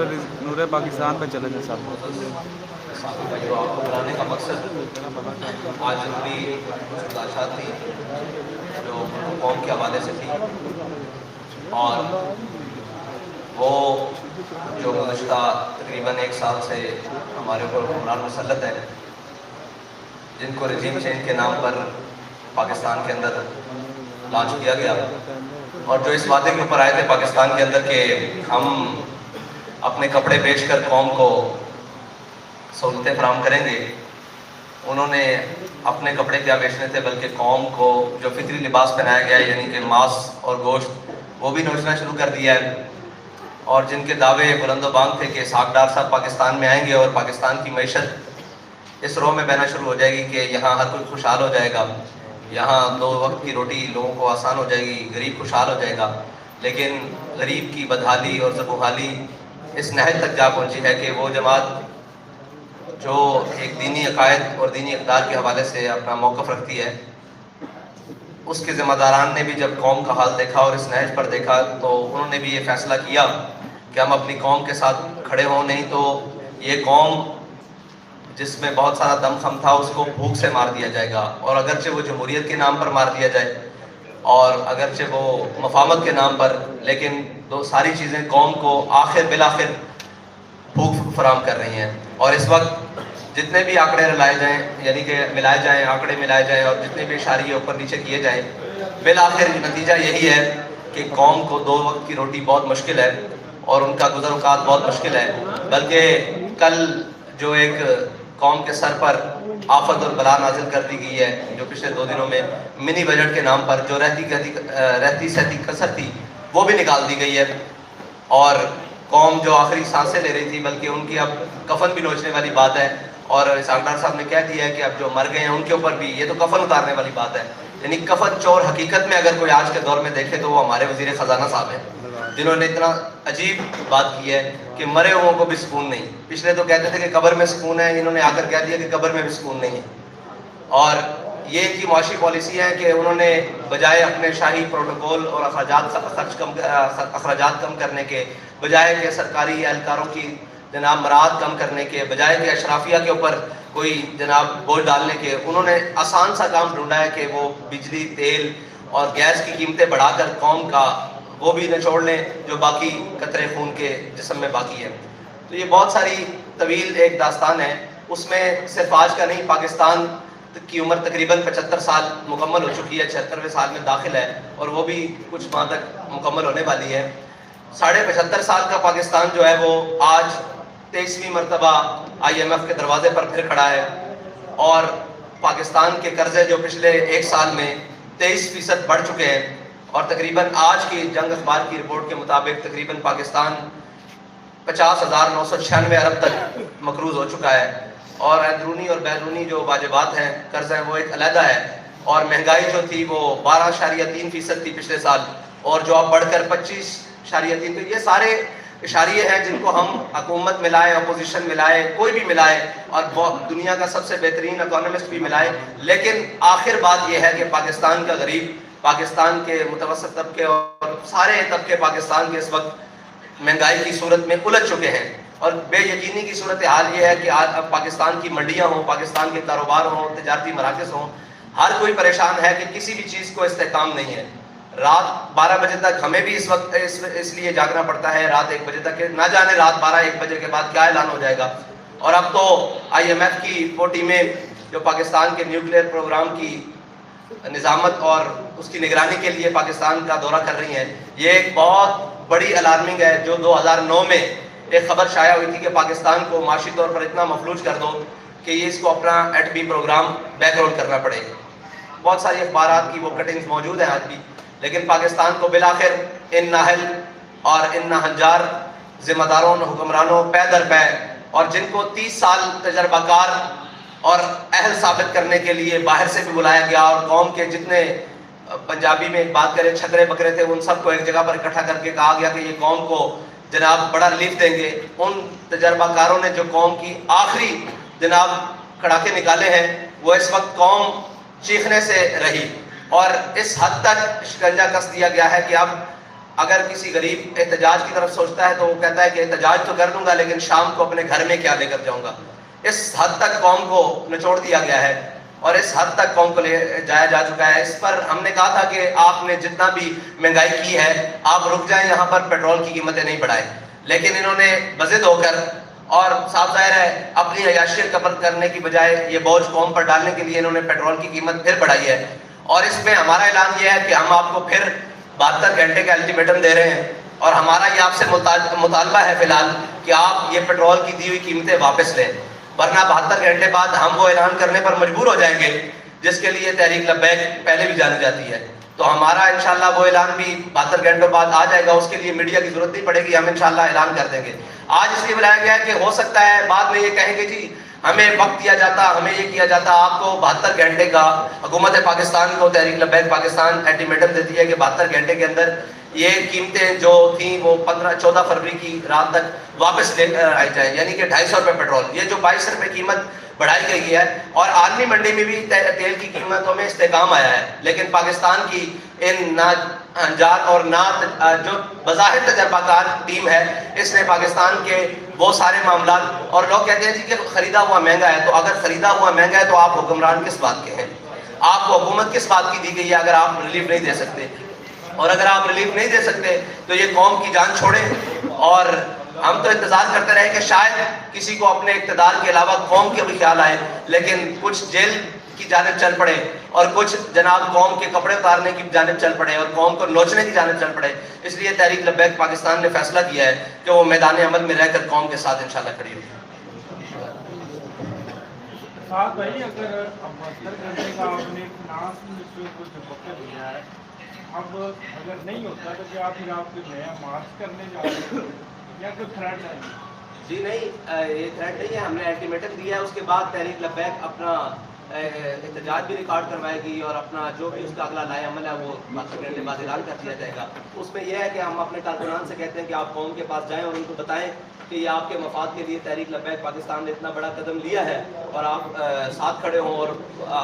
نور پاکستان پہ چلے گئے صاحب. جو آپ کو بلانے کا مقصد آج پوری بادشاہ تھی جو قوم کے حوالے سے تھی، اور وہ جو گزشتہ تقریباً 1 سال سے ہمارے اوپر حکمران مسلط ہے، جن کو رجیم چینج کے نام پر پاکستان کے اندر لانچ کیا گیا، اور جو اس وعدے کے اوپر آئے تھے پاکستان کے اندر کہ ہم اپنے کپڑے بیچ کر قوم کو سہولتیں فراہم کریں گے، انہوں نے اپنے کپڑے کیا بیچنے تھے بلکہ قوم کو جو فطری لباس پہنایا گیا ہے یعنی کہ ماس اور گوشت وہ بھی نوچنا شروع کر دیا ہے. اور جن کے دعوے بلند و بانگ تھے کہ اسحاق ڈار صاحب پاکستان میں آئیں گے اور پاکستان کی معیشت اس رو میں بہنا شروع ہو جائے گی کہ یہاں ہر کوئی خوشحال ہو جائے گا، یہاں 2 وقت کی روٹی لوگوں کو آسان ہو جائے گی، غریب خوشحال ہو جائے گا، لیکن غریب کی بدحالی اور زبوحالی اس نہج تک جا پہنچی ہے کہ وہ جماعت جو ایک دینی عقائد اور دینی اقدار کے حوالے سے اپنا موقف رکھتی ہے، اس کے ذمہ داران نے بھی جب قوم کا حال دیکھا اور اس نہج پر دیکھا تو انہوں نے بھی یہ فیصلہ کیا کہ ہم اپنی قوم کے ساتھ کھڑے ہوں، نہیں تو یہ قوم جس میں بہت سارا دم خم تھا اس کو بھوک سے مار دیا جائے گا، اور اگرچہ وہ جمہوریت کے نام پر مار دیا جائے اور اگرچہ وہ مفاہمت کے نام پر، لیکن ساری چیزیں قوم کو بالآخر بھوک فراہم کر رہی ہیں. اور اس وقت جتنے بھی آنکڑے لائے جائیں یعنی کہ آنکڑے ملائے جائیں اور جتنے بھی اشاریے اوپر نیچے کیے جائیں، بالآخر نتیجہ یہی ہے کہ قوم کو 2 وقت کی روٹی بہت مشکل ہے اور ان کا گزر اوقات بہت مشکل ہے. بلکہ کل جو ایک قوم کے سر پر آفت اور بلا نازل کر دی گئی ہے، جو پچھلے 2 دنوں میں منی بجٹ کے نام پر جو رہتی سہتی کسر تھی وہ بھی نکال دی گئی ہے، اور قوم جو آخری سانسیں لے رہی تھی بلکہ ان کی اب کفن بھی نوچنے والی بات ہے. اور اسحاق ڈار صاحب نے کہہ دیا ہے کہ اب جو مر گئے ہیں ان کے اوپر بھی یہ تو کفن اتارنے والی بات ہے. یعنی کفن چور حقیقت میں اگر کوئی آج کے دور میں دیکھے تو وہ ہمارے وزیر خزانہ صاحب ہیں، جنہوں نے اتنا عجیب بات کی ہے کہ مرے ہوئوں کو بھی سکون نہیں. پچھلے تو کہتے تھے کہ قبر میں سکون ہے، انہوں نے آ کر کہہ دیا کہ قبر میں بھی سکون نہیں ہے. اور یہ ان کی معاشی پالیسی ہے کہ انہوں نے بجائے اپنے شاہی پروٹوکول اور اخراجات کم کرنے کے، بجائے کہ سرکاری اہلکاروں کی جناب مراعات کم کرنے کے، بجائے کہ اشرافیہ کے اوپر کوئی جناب بوجھ ڈالنے کے، انہوں نے آسان سا کام ڈھونڈا ہے کہ وہ بجلی، تیل اور گیس کی قیمتیں بڑھا کر قوم کا وہ بھی نچوڑ لیں جو باقی قطرے خون کے جسم میں باقی ہے. تو یہ بہت ساری طویل ایک داستان ہے، اس میں صرف آج کا نہیں، پاکستان کی عمر تقریباً 75 سال مکمل ہو چکی ہے، 76ویں سال میں داخل ہے اور وہ بھی کچھ ماہ تک مکمل ہونے والی ہے. 75.5 سال کا پاکستان جو ہے وہ آج 23ویں مرتبہ IMF کے دروازے پر پھر کھڑا ہے، اور پاکستان کے قرضے جو پچھلے 1 سال میں 23% بڑھ چکے ہیں، اور تقریباً آج کی جنگ اخبار کی رپورٹ کے مطابق تقریباً پاکستان 50,996 ارب تک مقروض ہو چکا ہے. اور اندرونی اور بیرونی جو واجبات ہیں، قرض ہیں، وہ ایک علیحدہ ہے. اور مہنگائی جو تھی وہ 12.3% تھی پچھلے سال، اور جو اب بڑھ کر 25.3. تو یہ سارے اشاریے ہیں جن کو ہم حکومت ملائے، اپوزیشن ملائے، کوئی بھی ملائے، اور دنیا کا سب سے بہترین اکانومسٹ بھی ملائے، لیکن آخر بات یہ ہے کہ پاکستان کا غریب، پاکستان کے متوسط طبقے اور سارے طبقے پاکستان کے اس وقت مہنگائی کی صورت میں الجھ چکے ہیں. اور بے یقینی کی صورتحال یہ ہے کہ آج اب پاکستان کی منڈیاں ہوں، پاکستان کے کاروبار ہوں، تجارتی مراکز ہوں، ہر کوئی پریشان ہے کہ کسی بھی چیز کو استحکام نہیں ہے. رات 12 بجے تک ہمیں بھی اس وقت اس لیے جاگنا پڑتا ہے، رات 1 بجے تک، نہ جانے رات 12-1 بجے کے بعد کیا اعلان ہو جائے گا. اور اب تو IMF کی وہ ٹیمیں جو پاکستان کے نیوکلیئر پروگرام کی نظامت اور اس کی نگرانی کے لیے پاکستان کا دورہ کر رہی ہیں، یہ ایک بہت بڑی الارمنگ ہے. جو 2009 میں ایک خبر شائع ہوئی تھی کہ پاکستان کو معاشی طور پر اتنا مفلوج کر دو کہ یہ اس کو اپنا ایٹمی پروگرام بیک رول کرنا پڑے. بہت ساری اخبارات کی وہ کٹنگز موجود ہیں آج بھی، لیکن پاکستان کو بالآخر ان نااہل اور ان ناہنجار ذمہ داروں، حکمرانوں پے در پے، اور جن کو 30 سال تجربہ کار اور اہل ثابت کرنے کے لیے باہر سے بھی بلایا گیا، اور قوم کے جتنے پنجابی میں ایک بات کرے چھترے بکرے تھے ان سب کو ایک جگہ پر اکٹھا کر کے کہا گیا کہ یہ قوم کو جناب بڑا ریلیف دیں گے. ان تجربہ کاروں نے جو قوم کی آخری جناب کڑاکے نکالے ہیں، وہ اس وقت قوم چیخنے سے رہی، اور اس حد تک شکنجہ کس دیا گیا ہے کہ اب اگر کسی غریب احتجاج کی طرف سوچتا ہے تو وہ کہتا ہے کہ احتجاج تو کر لوں گا لیکن شام کو اپنے گھر میں کیا لے کر جاؤں گا. اس حد تک قوم کو نچوڑ دیا گیا ہے اور اس حد تک قوم کو لے جایا جا چکا ہے. اس پر ہم نے کہا تھا کہ آپ نے جتنا بھی مہنگائی کی ہے آپ رک جائیں, یہاں پر پیٹرول کی قیمتیں نہیں بڑھائیں. لیکن انہوں نے بضد ہو کر اور صاف ظاہر ہے اپنی عیاشیت قبر کرنے کی بجائے یہ بوجھ قوم پر ڈالنے کے لیے انہوں نے پیٹرول کی قیمت پھر بڑھائی ہے. اور اس میں ہمارا اعلان یہ ہے کہ ہم آپ کو پھر 72 گھنٹے کا الٹیمیٹم دے رہے ہیں اور ہمارا یہ آپ سے مطالبہ ہے فی الحال کہ آپ یہ پیٹرول کی دی ہوئی قیمتیں واپس لیں, ورنہ 72 گھنٹے بعد ہم وہ اعلان کرنے پر مجبور ہو جائیں گے جس کے لیے تحریک لبیک پہلے بھی جانی جاتی ہے. تو ہمارا انشاءاللہ وہ اعلان بھی 72 گھنٹوں بعد آ جائے گا, اس کے لیے میڈیا کی ضرورت نہیں پڑے گی, ہم انشاءاللہ اعلان کر دیں گے. آج اس لیے بلایا گیا ہے کہ ہو سکتا ہے بعد میں یہ کہیں گے جی ہمیں وقت دیا جاتا, ہمیں یہ کیا جاتا. آپ کو 72 گھنٹے کا حکومت پاکستان کو تحریک لبیک پاکستان الٹیمیٹم دیتی ہے کہ 72 گھنٹے کے اندر یہ قیمتیں جو تھیں وہ 14 فروری کی رات تک واپس لے آئی جائیں, یعنی کہ 250 روپے پیٹرول, یہ جو 22 روپے قیمت بڑھائی گئی ہے. اور عالمی منڈی میں بھی تیل کی قیمتوں میں استحکام آیا ہے, لیکن پاکستان کی ان ناجات اور جو بظاہر تجربہ کار ٹیم ہے اس نے پاکستان کے وہ سارے معاملات, اور لوگ کہتے ہیں جی کہ خریدا ہوا مہنگا ہے, تو اگر خریدا ہوا مہنگا ہے تو آپ حکمران کس بات کے ہیں, آپ کو حکومت کس بات کی دی گئی ہے اگر آپ ریلیف نہیں دے سکتے. اور اگر آپ ریلیف نہیں دے سکتے تو یہ قوم کی جان چھوڑیں. اور ہم تو انتظار کرتے رہے کہ شاید کسی کو اپنے اقتدار کے علاوہ قوم کے بھی خیال آئے, لیکن کچھ جیل کی جانب چل پڑے اور کچھ جناب قوم کے کپڑے اتارنے کی جانب چل پڑے اور قوم کو نوچنے کی جانب چل پڑے. اس لیے تحریک لبیک پاکستان نے فیصلہ کیا ہے کہ وہ میدان عمل میں رہ کر قوم کے ساتھ انشاءاللہ کھڑی ہوگی. صاحب بھائی اگر 72 گھنٹے کا آپ نے فنانس منسٹری کو جو وقت دیا ہے, اب اگر نہیں ہوتا تو کیا پھر آپ کوئی نیا مارچ کرنے جا رہے ہیں یا کوئی تھریٹ ہے؟ جی نہیں, یہ تھریٹ نہیں ہے, ہم نے الٹیمیٹم دیا ہے. اس کے بعد تحریک لبیک اپنا احتجاج بھی ریکارڈ کروائے گی اور اپنا جو بھی اس کا اگلا لائے عمل ہے وہ 72 گھنٹے بعد اعلان کر دیا جائے گا. اس میں یہ ہے کہ ہم اپنے کارکنان سے کہتے ہیں کہ آپ قوم کے پاس جائیں اور ان کو بتائیں کہ یہ آپ کے مفاد کے لیے تحریک لبیک پاکستان نے اتنا بڑا قدم لیا ہے اور آپ ساتھ کھڑے ہوں. اور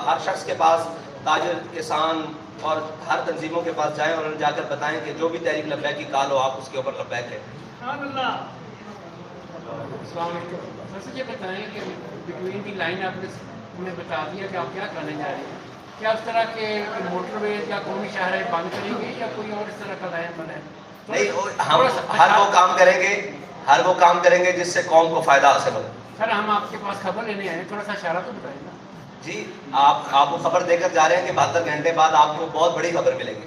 ہر شخص کے پاس, تاجر, کسان اور ہر تنظیموں کے پاس جائیں اور انہیں جا کر بتائیں کہ جو بھی تحریک لبیک کی کال ہو آپ اس کے اوپر لبیک ہے. السلام علیکم. سر یہ بتائیں کہ بٹوین دی لائن آپ نے بتا دیا کہ آپ کیا کرنے جا رہے ہیں, کیا اس طرح کے موٹر وے یا قومی شاہراہیں بند کریں گے یا کوئی اور اس طرح کا لائن بنا ہے؟ نہیں, ہم ہر وہ کام کریں گے جس سے قوم کو فائدہ حاصل ہو. سر ہم آپ کے پاس خبر لینے آئے ہیں, تھوڑا سا اشارہ تو بتائیں گا. جی آپ کو خبر دے کر جا رہے ہیں کہ 72 گھنٹے بعد آپ کو بہت بڑی خبر ملے گی.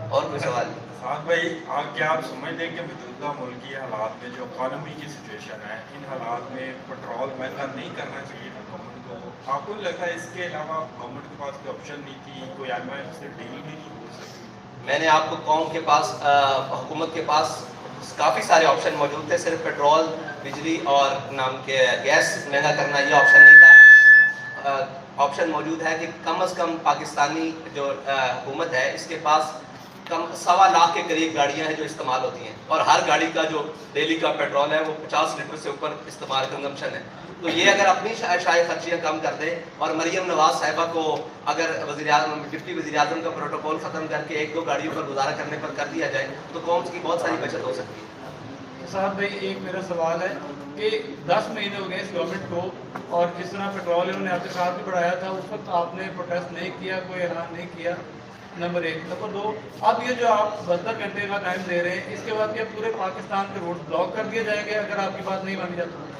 اور کوئی سوال نہیں؟ صاحب بھائی کیا آپ سمجھتے ہیں کہ موجودہ ملکی حالات میں جو اکانومی کی سچویشن ہے, ان حالات میں پیٹرول مہنگا نہیں کرنا چاہیے گورنمنٹ کو؟ آپ کو لگتا ہے اس کے علاوہ گورنمنٹ کے پاس کوئی آپشن نہیں تھی, کوئی IMF سے ڈیل بھی نہیں ہو سکی؟ میں نے آپ کو قوم کے پاس, حکومت کے پاز کافی سارے آپشن موجود تھے, صرف پیٹرول, بجلی اور نام کے گیس مہنگا کرنا یہ آپشن نہیں تھا. آپشن موجود ہے کہ کم از کم پاکستانی جو حکومت ہے اس کے پاس 1.25 لاکھ کے قریب گاڑیاں ہیں جو استعمال ہوتی ہیں, اور ہر گاڑی کا جو ڈیلی کا پیٹرول ہے وہ 50 لیٹر سے اوپر استعمال کنزمپشن ہے. تو یہ اگر اپنی شائع خرچیاں کم کر دے اور مریم نواز صاحبہ کو اگر ڈپٹی وزیر اعظم کا پروٹوکول ختم کر کے 1-2 گاڑیوں پر گزارا کرنے پر کر دیا جائے تو قوم کی بہت ساری بچت ہو سکتی ہے. صاحب بھائی ایک میرا سوال ہے کہ 10 مہینے ہو گئے اس گورنمنٹ کو, اور جس طرح پیٹرول انہوں نے آپ کے ساتھ بھی بڑھایا تھا اس وقت آپ نے پروٹیسٹ نہیں کیا, کوئی اعلان نہیں کیا, نمبر 1. نمبر 2, اب یہ جو آپ 72 گھنٹے کا ٹائم دے رہے ہیں اس کے بعد کیا پورے پاکستان کے روڈ بلاک کر دیے جائیں گے اگر آپ کی بات نہیں مانی جاتی؟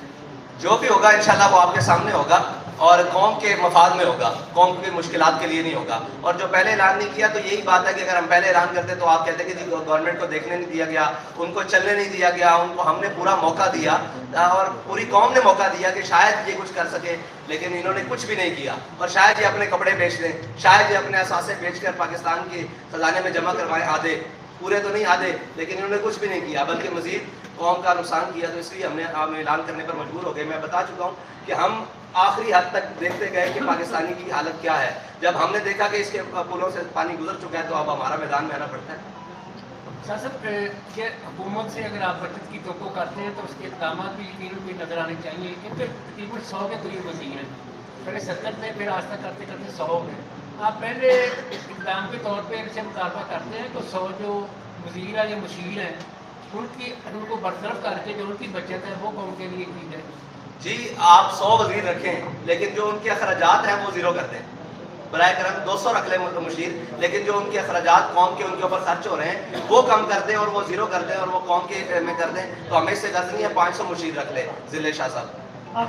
جو بھی ہوگا انشاءاللہ وہ آپ کے سامنے ہوگا اور قوم کے مفاد میں ہوگا, قوم کی مشکلات کے لیے نہیں ہوگا. اور جو پہلے اعلان نہیں کیا تو یہی بات ہے کہ اگر ہم پہلے اعلان کرتے تو آپ کہتے کہ جی گورنمنٹ کو دیکھنے نہیں دیا گیا, ان کو چلنے نہیں دیا گیا, ان کو ہم نے پورا موقع دیا اور پوری قوم نے موقع دیا کہ شاید یہ کچھ کر سکے, لیکن انہوں نے کچھ بھی نہیں کیا. اور شاید یہ اپنے کپڑے بیچ دیں, شاید یہ اپنے اثاثے بیچ کر پاکستان کے خزانے میں جمع کروائیں, آدھے, پورے تو نہیں آدھے, لیکن انہوں نے کچھ بھی نہیں کیا بلکہ مزید قوم کا نقصان کیا. تو اس لیے ہم نے اعلان کرنے پر مجبور ہو گئے. میں بتا چکا ہوں کہ ہم آخری حد تک دیکھتے گئے کہ پاکستانی کی حالت کیا ہے. جب ہم نے دیکھا کہ اس کے پلوں سے پانی گزر چکا ہے تو اب ہمارا میدان میں آنا پڑتا ہے. صاحب کہ حکومت سے اگر آپ بچت کی توقع کرتے ہیں تو اس کے اقدامات بھی یقیناً بھی نظر آنے چاہیے. ان پہ تقریباً 100 کے قریب وزیر ہیں, پہلے 70 تھے, پھر آستہ کرتے کرتے 100 میں. آپ پہلے اقدام کے طور پہ سے مطالبہ کرتے ہیں تو 100 جو وزیر ہیں یا مشیر ہیں ان کو برطرف کر کے جو ان کی بچت ہے وہ قوم کے لیے کی جائے. جی آپ 100 وزیر رکھیں لیکن جو ان کے اخراجات ہیں وہ زیرو کر دیں. برائے کرم 200 رکھ لیں مشیر لیکن جو ان کے اخراجات قوم کے ان کے اوپر خرچ ہو رہے ہیں وہ کم کر دیں اور وہ زیرو کر دیں اور وہ قوم کے میں کر دیں. تو ہمیں اس سے غرض نہیں ہے 500 مشیر رکھ لیں. ضلع شاہ صاحب آپ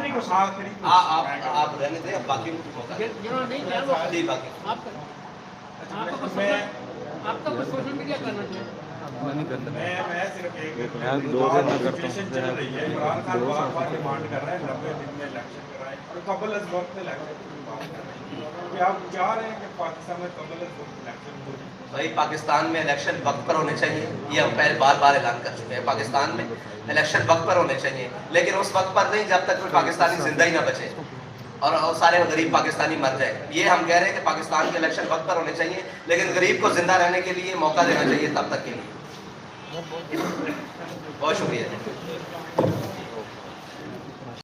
رہنے دیں باقی جنہوں نے نہیں کیا وہ جی باقی آپ کا کچھ سوشل میڈیا کرنا چاہیے. میں نہیں کرتا. میں صرف ایک میں 2 دن میں کرتا سچویشن ہوں. چل رہی ہے. عمران خان بار بار ڈیمانڈ کر رہے ہیں 90 دن میں الیکشن کرائیں اور قبل از وقت الیکشن کی بات کر رہے ہیں. کہ آپ چاہ رہے ہیں کہ پاکستان میں قبل از وقت الیکشن ہو جائے؟ بھائی پاکستان میں الیکشن وقت پر ہونے چاہیے. یہ ہم پہلے بار بار اعلان کر چکے ہیں. پاکستان میں الیکشن وقت پر ہونے چاہیے لیکن اس وقت پر نہیں جب تک کوئی پاکستانی زندہ ہی نہ بچے اور سارے غریب پاکستانی مر جائے. یہ ہم کہہ رہے ہیں کہ پاکستان کے الیکشن وقت پر ہونے چاہیے لیکن غریب کو زندہ رہنے کے لیے موقع دینا چاہیے تب تک کے لیے. بہت شکریہ.